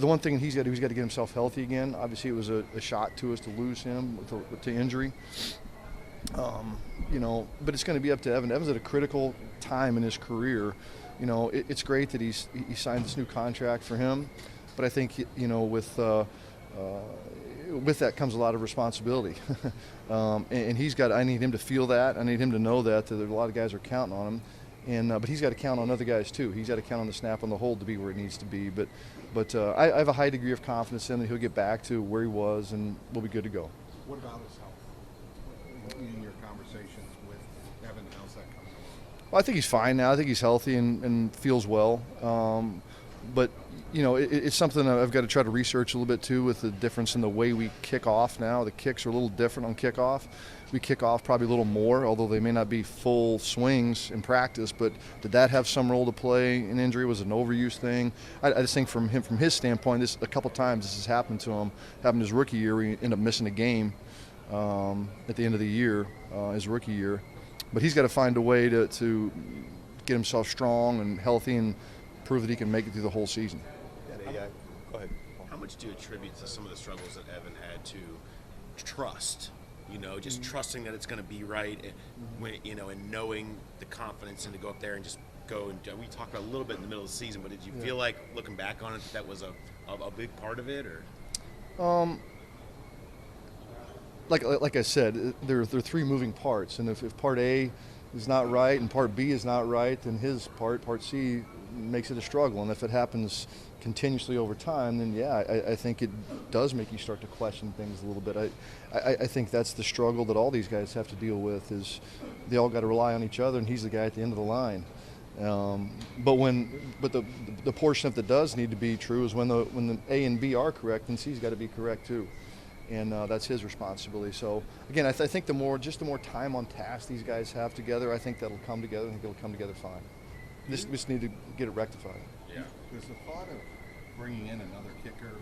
the one thing he's got to do, he's got to get himself healthy again. Obviously, it was a shock to us to lose him to injury. But it's going to be up to Evan. Evan's at a critical time in his career. It's great that he signed this new contract for him, but I think with that comes a lot of responsibility, and I need him to feel that. I need him to know that a lot of guys are counting on him, but he's got to count on other guys too. He's got to count on the snap on the hold to be where it needs to be. But I have a high degree of confidence in him that he'll get back to where he was, and we'll be good to go. What about his health? In your conversations with Evan, how's that coming along? Well, I think he's fine now. I think he's healthy and feels well. But it's something I've got to try to research a little bit too, with the difference in the way we kick off now. The kicks are a little different on kickoff. We kick off probably a little more, although they may not be full swings in practice. But did that have some role to play in injury? Was it an overuse thing? I just think from his standpoint, a couple times this has happened to him. Happened his rookie year, we end up missing a game at the end of the year, his rookie year. But he's got to find a way to get himself strong and healthy and prove that he can make it through the whole season. Go ahead. How much do you attribute to some of the struggles that Evan had to trust? Just trusting that it's going to be right, and knowing the confidence and to go up there and just go. And we talked about a little bit in the middle of the season, but did you feel like, looking back on it, that was a big part of it, or? Like I said, there are three moving parts, and if part A is not right and part B is not right, then his part C, makes it a struggle. And if it happens continuously over time, then I think it does make you start to question things a little bit. I think that's the struggle that all these guys have to deal with, is they all got to rely on each other, and he's the guy at the end of the line. But the portion of that does need to be true is when the A and B are correct, then C's got to be correct too. And that's his responsibility. So again, I think the more time on task these guys have together, I think that'll come together. I think it'll come together fine. Just need to get it rectified. Yeah. There's the thought of bringing in another kicker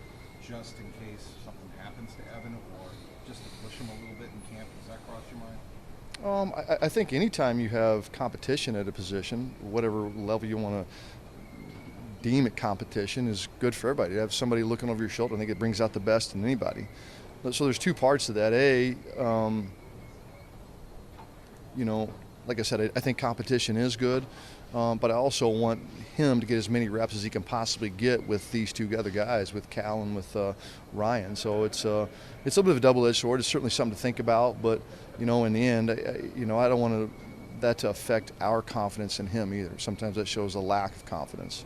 just in case something happens to Evan, or just to push him a little bit in camp. Does that cross your mind? I think anytime you have competition at a position, whatever level you want to deem it competition, is good for everybody. To have somebody looking over your shoulder, I think it brings out the best in anybody. So there's two parts to that. Like I said, I think competition is good, but I also want him to get as many reps as he can possibly get with these two other guys, with Cal and with Ryan. So it's a little bit of a double-edged sword. It's certainly something to think about, but in the end, I don't want that to affect our confidence in him either. Sometimes that shows a lack of confidence.